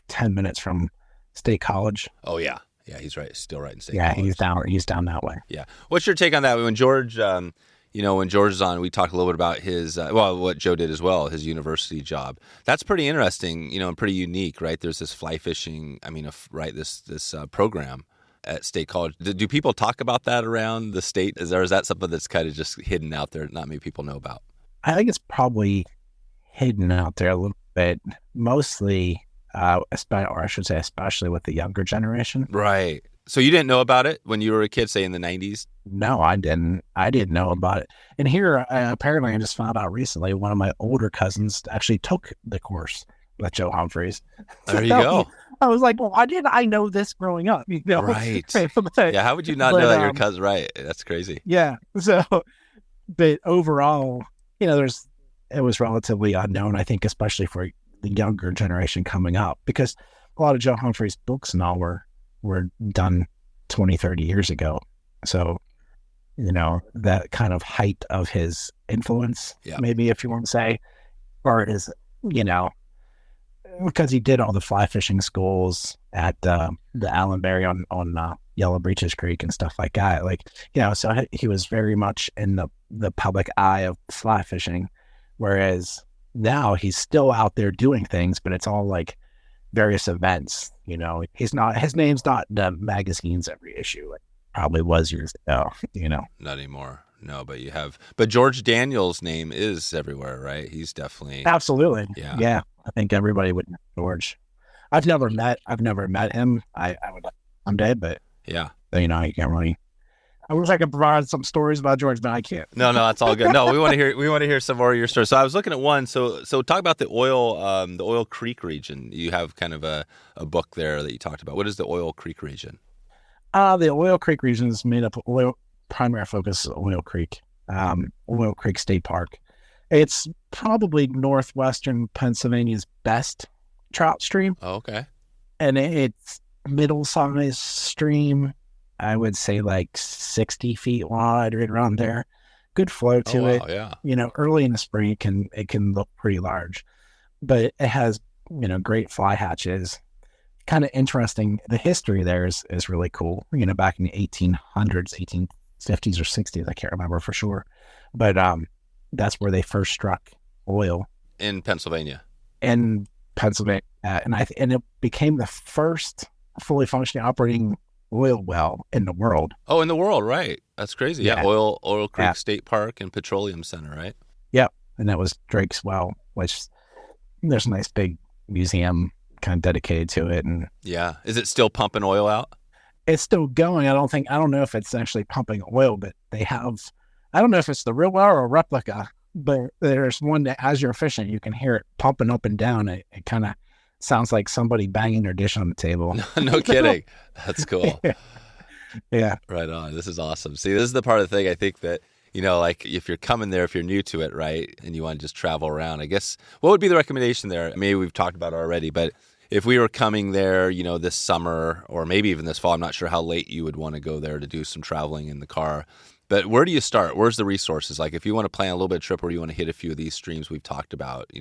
10 minutes from State College. Oh, yeah. Yeah, he's right. Still right in State Yeah, College. he's down that way. Yeah. What's your take on that? When George, when George is on, we talked a little bit about his, what Joe did as well, his university job. That's pretty interesting, and pretty unique, right? There's this fly fishing, this program at State College. Do people talk about that around the state? Is that something that's kind of just hidden out there, not many people know about? I think it's probably hidden out there a little bit, mostly, especially with the younger generation. Right. So you didn't know about it when you were a kid, say in the 90s? No, I didn't. I didn't know about it. And here, apparently, I just found out recently, one of my older cousins actually took the course with Joe Humphreys. There you go. I was like, well, why didn't I know this growing up? Right. Yeah, how would you not know that your cousin? Right. That's crazy. Yeah. So, but overall, it was relatively unknown, I think, especially for the younger generation coming up, because a lot of Joe Humphreys' books and all were done 20, 30 years ago. So, that kind of height of his influence, maybe, if you want to say, or it is, because he did all the fly fishing schools at the Allenberry on Yellow Breeches Creek and stuff like that. Like, so he was very much in the public eye of fly fishing, whereas now he's still out there doing things, but it's all like various events. His name's not in the magazines every issue. Like probably was years ago. Not anymore. No, but George Daniel's name is everywhere, right? He's definitely absolutely. Yeah. I think everybody would know George. I've never met him. I would like someday, but yeah, you can't really I wish I could provide some stories about George, but I can't. No, that's all good. No, we want to hear some more of your stories. So I was looking at one. So talk about the Oil Creek region. You have kind of a book there that you talked about. What is the Oil Creek region? The Oil Creek region is made up of primary focus is Oil Creek, Oil Creek State Park. It's probably Northwestern Pennsylvania's best trout stream. Oh, okay. And it's middle-sized stream. I would say like 60 feet wide, right around there. Good flow to it. Yeah. Early in the spring, it can look pretty large, but it has, great fly hatches. Kind of interesting. The history there is really cool. Back in the 1800s, 1850s or 60s, I can't remember for sure, but that's where they first struck oil in Pennsylvania. And it became the first fully functioning operating oil well in the world. Oh, in the world, right? That's crazy. Yeah, Oil Creek Yeah. State Park and Petroleum Center, right? Yep, and that was Drake's well, which there's a nice big museum kind of dedicated to it. And yeah, is it still pumping oil out? it's still going. I don't know if it's actually pumping oil, but they have. I don't know if it's the real well or a replica, but there's one that as you're fishing, you can hear it pumping up and down. It kind of sounds like somebody banging their dish on the table. No kidding. That's cool. Yeah. Right on. This is awesome. See, this is the part of the thing I think that, like if you're coming there, if you're new to it, right, and you want to just travel around, I guess, what would be the recommendation there? Maybe we've talked about it already, but if we were coming there, this summer or maybe even this fall, I'm not sure how late you would want to go there to do some traveling in the car. But where do you start? Where's the resources? Like if you want to plan a little bit of trip where you want to hit a few of these streams we've talked about,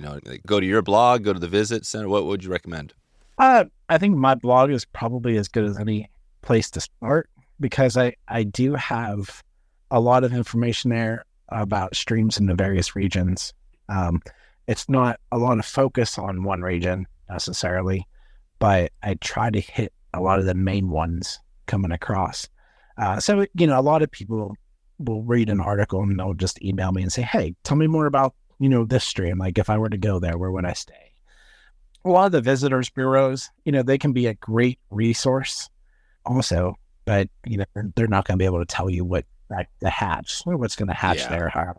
go to your blog, go to the visit center. What would you recommend? I think my blog is probably as good as any place to start because I do have a lot of information there about streams in the various regions. It's not a lot of focus on one region necessarily, but I try to hit a lot of the main ones coming across. So, a lot of people will read an article and they'll just email me and say, hey, tell me more about, this stream. Like if I were to go there, where would I stay? A lot of the visitors bureaus, they can be a great resource also, but, they're not going to be able to tell you what the hatch or what's going to hatch there, how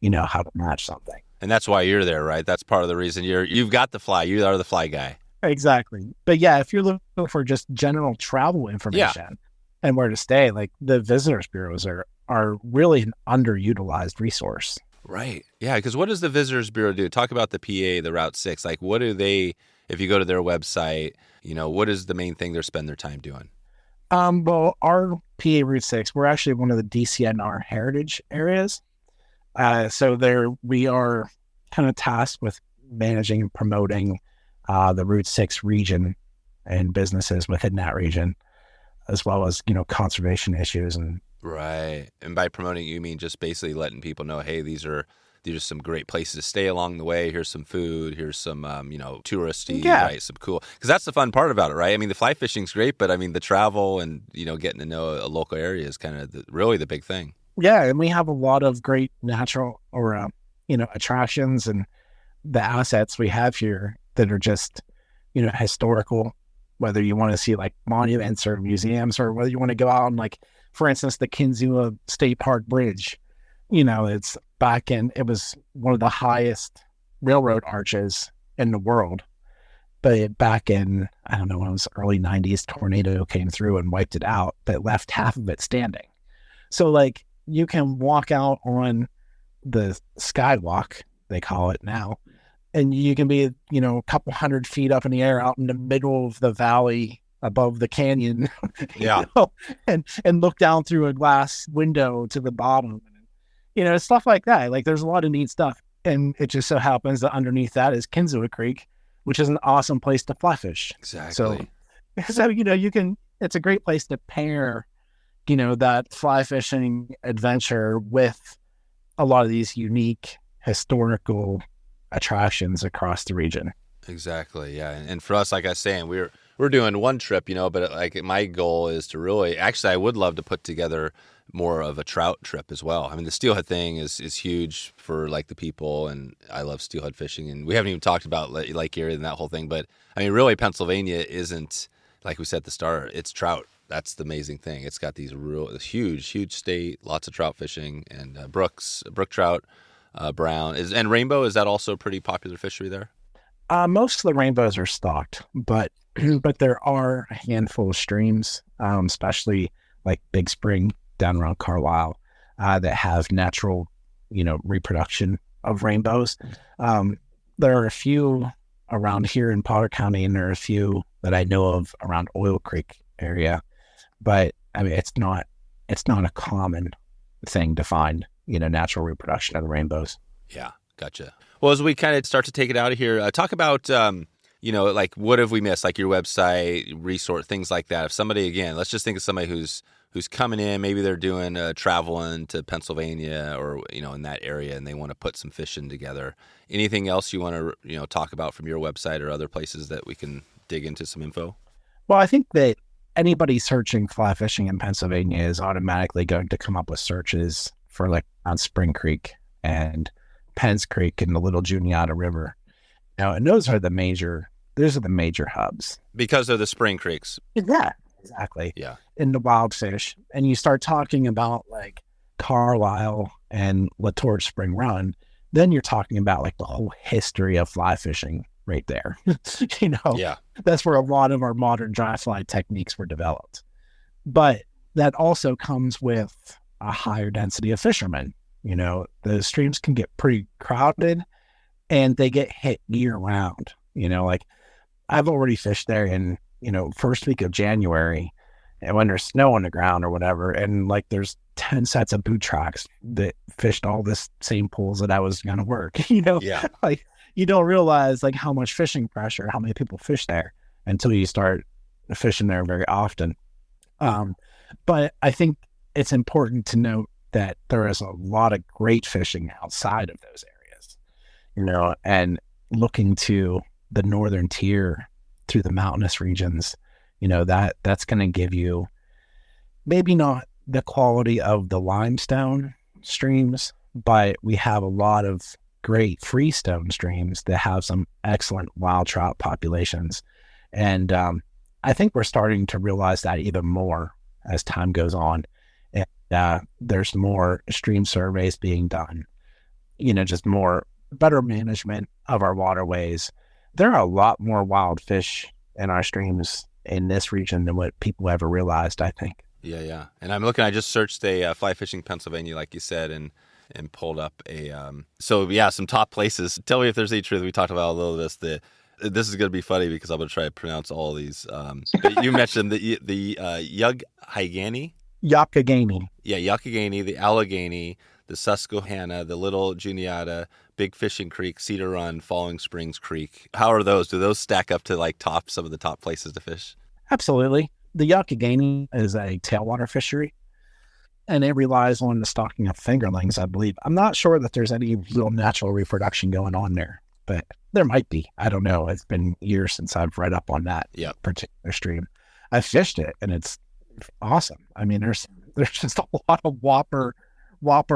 to match something. And that's why you're there, right? That's part of the reason you've got the fly. You are the fly guy. Exactly. But yeah, if you're looking for just general travel information and where to stay, like the visitors bureaus are really an underutilized resource. Right. Yeah. Because what does the Visitors Bureau do? Talk about the PA, the Route 6. Like, what do they, if you go to their website, what is the main thing they spend their time doing? Well, our PA Route 6, we're actually one of the DCNR heritage areas. So we are kind of tasked with managing and promoting the Route 6 region and businesses within that region, as well as, conservation issues and. Right. And by promoting, you mean just basically letting people know, hey, these are some great places to stay along the way. Here's some food. Here's some, touristy, right? Some cool. Because that's the fun part about it, right? I mean, the fly fishing's great, but I mean, the travel and, getting to know a local area is kind of really the big thing. Yeah. And we have a lot of great natural or, attractions and the assets we have here that are just, historical, whether you want to see like monuments or museums or whether you want to go out and like, for instance, the Kinzua State Park Bridge, it was one of the highest railroad arches in the world. But back in, I don't know, when it was early 90s, tornado came through and wiped it out, but left half of it standing. So like you can walk out on the skywalk, they call it now, and you can be, a couple 100 feet up in the air out in the middle of the valley above the canyon, and look down through a glass window to the bottom, stuff like that. Like there's a lot of neat stuff. And it just so happens that underneath that is Kinzua Creek, which is an awesome place to fly fish. Exactly. So it's a great place to pair, that fly fishing adventure with a lot of these unique historical attractions across the region. Exactly. Yeah. And for us, like I was saying, we're doing one trip, but like my goal is to really, actually, I would love to put together more of a trout trip as well. I mean, the steelhead thing is huge for like the people, and I love steelhead fishing, and we haven't even talked about Lake Erie and that whole thing. But I mean, really, Pennsylvania isn't, like we said at the start, it's trout. That's the amazing thing. It's got these huge state, lots of trout fishing, and brooks, brook trout, brown. And rainbow, is that also a pretty popular fishery there? Most of the rainbows are stocked, but but there are a handful of streams, especially like Big Spring down around Carlisle, that have natural, reproduction of rainbows. There are a few around here in Potter County, and there are a few that I know of around Oil Creek area. But I mean, it's not a common thing to find, natural reproduction of the rainbows. Yeah, gotcha. Well, as we kind of start to take it out of here, talk about, like what have we missed, like your website, resort, things like that. If somebody, again, let's just think of somebody who's coming in, maybe they're doing traveling to Pennsylvania or, in that area, and they want to put some fishing together. Anything else you want to, talk about from your website or other places that we can dig into some info? Well, I think that anybody searching fly fishing in Pennsylvania is automatically going to come up with searches for like on Spring Creek and Penns Creek and the Little Juniata River. And those are the major hubs. Because of the spring creeks. Yeah, exactly. Yeah. In the wild fish. And you start talking about like Carlisle and Latorch Spring Run, then you're talking about like the whole history of fly fishing right there. Yeah. That's where a lot of our modern dry fly techniques were developed. But that also comes with a higher density of fishermen. The streams can get pretty crowded and they get hit year round. Like I've already fished there in, first week of January, and when there's snow on the ground or whatever, and like there's 10 sets of boot tracks that fished all this same pools that I was going to work, Yeah. Like you don't realize like how much fishing pressure, how many people fish there until you start fishing there very often. But I think it's important to note that there is a lot of great fishing outside of those areas, and looking to the northern tier through the mountainous regions, that's going to give you maybe not the quality of the limestone streams, but we have a lot of great freestone streams that have some excellent wild trout populations. And I think we're starting to realize that even more as time goes on. And there's more stream surveys being done, just better management of our waterways. There are a lot more wild fish in our streams in this region than what people ever realized, I think. Yeah. And I just searched fly fishing Pennsylvania, like you said, and pulled up some top places. Tell me if there's any truth. We talked about a little of this. This is going to be funny because I'm going to try to pronounce all of these. But you mentioned the Youghiogheny. Youghiogheny. Yeah, Youghiogheny, the Allegheny, the Susquehanna, the Little Juniata, Big Fishing Creek, Cedar Run, Falling Springs Creek. How are those? Do those stack up to like some of the top places to fish? Absolutely. The Youghiogheny is a tailwater fishery, and it relies on the stocking of fingerlings, I believe. I'm not sure that there's any real natural reproduction going on there, but there might be. I don't know. It's been years since I've read up on that particular stream. I fished it, and it's awesome. I mean, there's just a lot of whopper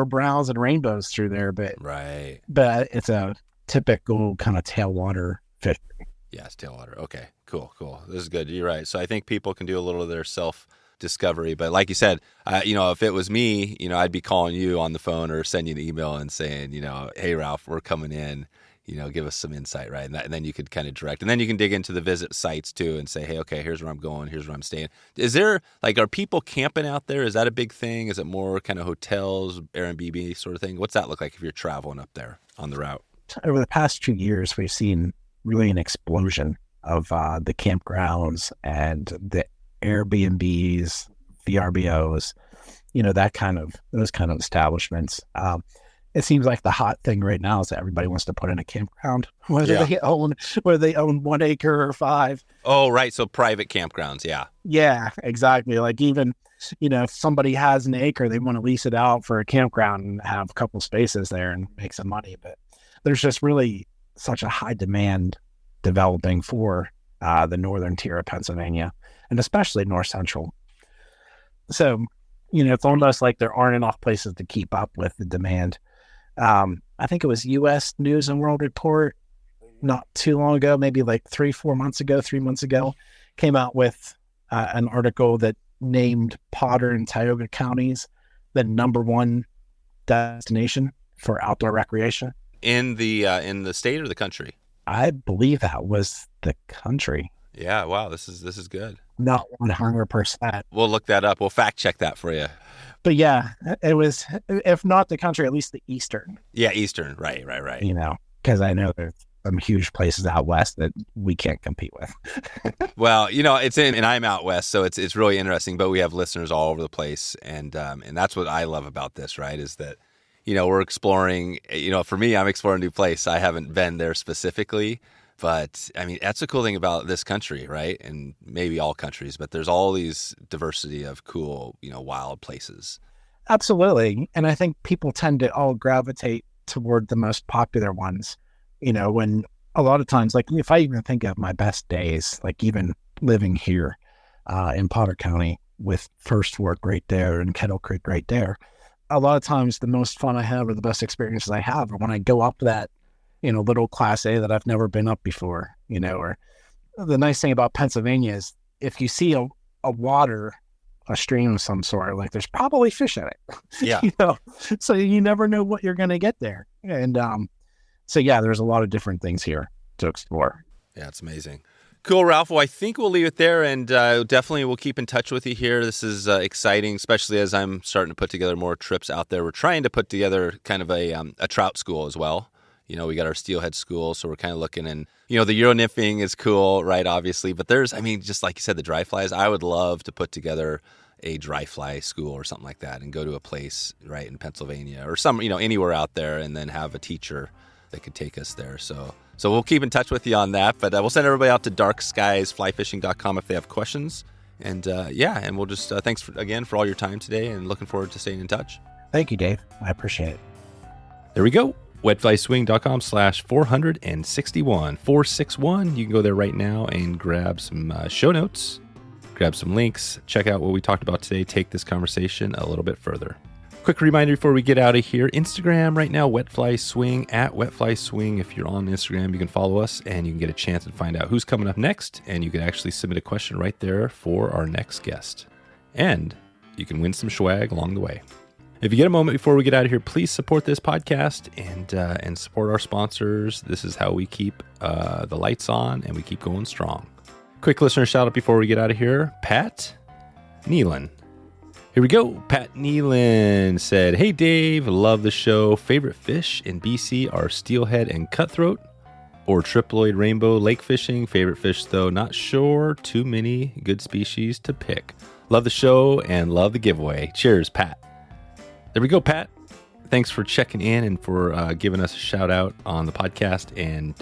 browns and rainbows through there, but it's a typical kind of tailwater fish. Yeah, it's tailwater. Okay, cool. This is good. You're right. So I think people can do a little of their self-discovery, but like you said, if it was me, I'd be calling you on the phone or sending you an email and saying, hey Ralph, we're coming in. Give us some insight, right? And then you could kind of direct, and then you can dig into the visit sites too and say, hey, okay, here's where I'm going, here's where I'm staying. Is there are people camping out there? Is that a big thing? Is it more kind of hotels, Airbnb sort of thing? What's that look like if you're traveling up there on the route? Over the past 2 years, we've seen really an explosion of the campgrounds and the Airbnbs, VRBOs, those kind of establishments. It seems like the hot thing right now is that everybody wants to put in a campground, whether they own 1 acre or 5. Oh, right. So private campgrounds. Yeah. Yeah, exactly. Like even, if somebody has an acre, they want to lease it out for a campground and have a couple spaces there and make some money. But there's just really such a high demand developing for the northern tier of Pennsylvania, and especially north central. So, it's almost like there aren't enough places to keep up with the demand. I think it was U.S. News and World Report not too long ago, maybe like 3 months ago, came out with an article that named Potter and Tioga counties the #1 destination for outdoor recreation. In the state or the country? I believe that was the country. Yeah, wow, this is good. Not 100%. We'll look that up. We'll fact check that for you. But yeah, it was, if not the country, at least the Eastern. Yeah, Eastern. Right. You know, because I know there's some huge places out west that we can't compete with. Well, you know, and I'm out west, so it's really interesting. But we have listeners all over the place, and that's what I love about this, right? Is that, you know, we're exploring. You know, for me, I'm exploring a new place. I haven't been there specifically, but I mean, that's the cool thing about this country, right? And maybe all countries, but there's all these diversity of cool, you know, wild places. Absolutely. And I think people tend to all gravitate toward the most popular ones, you know, when a lot of times, like if I even think of my best days, like even living here in Potter County with First Fork right there and Kettle Creek right there, a lot of times the most fun I have or the best experiences I have are when I go up that, you know, little Class A that I've never been up before, you know. Or the nice thing about Pennsylvania is if you see a stream of some sort, like there's probably fish in it. Yeah. You know, so you never know what you're going to get there. And so yeah, there's a lot of different things here to explore. Yeah, it's amazing. Cool, Ralph. Well, I think we'll leave it there, and definitely we'll keep in touch with you here. This is exciting, especially as I'm starting to put together more trips out there. We're trying to put together kind of a trout school as well. You know, we got our steelhead school, so we're kind of looking, and, you know, the Euro nymphing is cool, right, obviously. But there's, I mean, just like you said, the dry flies, I would love to put together a dry fly school or something like that and go to a place, right, in Pennsylvania or some, you know, anywhere out there, and then have a teacher that could take us there. So we'll keep in touch with you on that. But we'll send everybody out to darkskiesflyfishing.com if they have questions. And and we'll just thanks again for all your time today, and looking forward to staying in touch. Thank you, Dave. I appreciate it. There we go. wetflyswing.com/461. 461. You can go there right now and grab some show notes, grab some links, check out what we talked about today, take this conversation a little bit further. Quick reminder before we get out of here, Instagram right now, wetflyswing, @wetflyswing. If you're on Instagram, you can follow us and you can get a chance and find out who's coming up next, and you can actually submit a question right there for our next guest. And you can win some swag along the way. If you get a moment before we get out of here, please support this podcast and support our sponsors. This is how we keep the lights on and we keep going strong. Quick listener shout out before we get out of here. Pat Nealon. Here we go. Pat Nealon said, "Hey Dave, love the show. Favorite fish in BC are steelhead and cutthroat or triploid rainbow lake fishing. Favorite fish though, not sure. Too many good species to pick. Love the show and love the giveaway. Cheers, Pat." There we go, Pat. Thanks for checking in and for giving us a shout out on the podcast and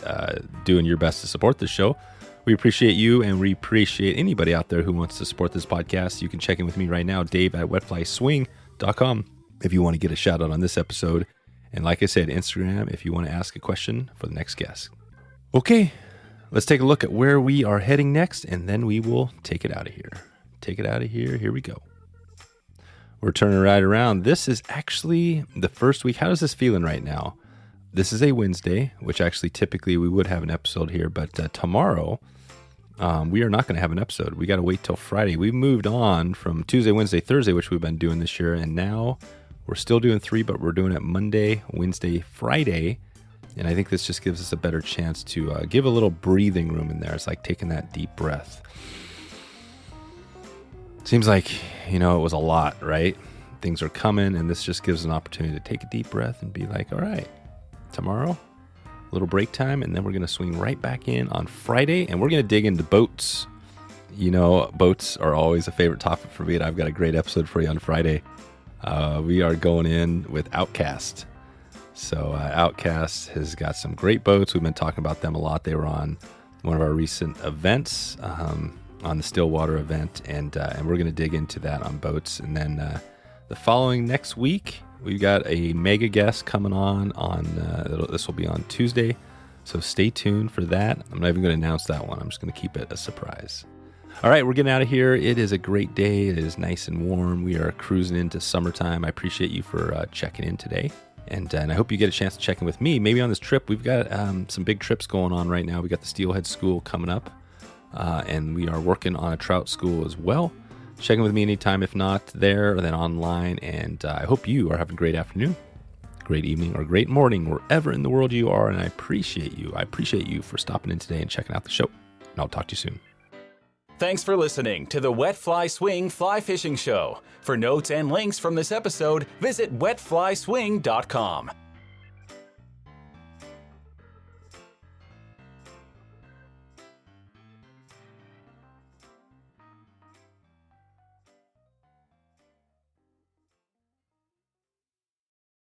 doing your best to support the show. We appreciate you, and we appreciate anybody out there who wants to support this podcast. You can check in with me right now, Dave at wetflyswing.com, if you want to get a shout out on this episode. And like I said, Instagram, if you want to ask a question for the next guest. Okay, let's take a look at where we are heading next, and then we will take it out of here. Take it out of here. Here we go. We're turning right around. This is actually the first week. How is this feeling right now? This is a Wednesday, which actually typically we would have an episode here, but tomorrow we are not going to have an episode. We got to wait till Friday. We moved on from Tuesday, Wednesday, Thursday, which we've been doing this year, and now we're still doing 3, but we're doing it Monday, Wednesday, Friday, and I think this just gives us a better chance to give a little breathing room in there. It's like taking that deep breath. Seems like, you know, it was a lot, right? Things are coming, and this just gives an opportunity to take a deep breath and be like, all right, tomorrow, a little break time, and then we're going to swing right back in on Friday, and we're going to dig into boats. You know, boats are always a favorite topic for me, and I've got a great episode for you on Friday. We are going in with Outcast. So Outcast has got some great boats. We've been talking about them a lot. They were on one of our recent events, on the Stillwater event, and we're going to dig into that on boats. And then the following next week, we've got a mega guest coming on this will be on Tuesday, so stay tuned for that. I'm not even going to announce that one. I'm just going to keep it a surprise. All right, we're getting out of here. It is a great day. It is nice and warm. We are cruising into summertime. I appreciate you for checking in today, and I hope you get a chance to check in with me. Maybe on this trip. We've got some big trips going on right now. We got the Steelhead School coming up. And we are working on a trout school as well. Check in with me anytime, if not there, then online. And I hope you are having a great afternoon, great evening, or great morning, wherever in the world you are. And I appreciate you. I appreciate you for stopping in today and checking out the show. And I'll talk to you soon. Thanks for listening to the Wet Fly Swing Fly Fishing Show. For notes and links from this episode, visit wetflyswing.com.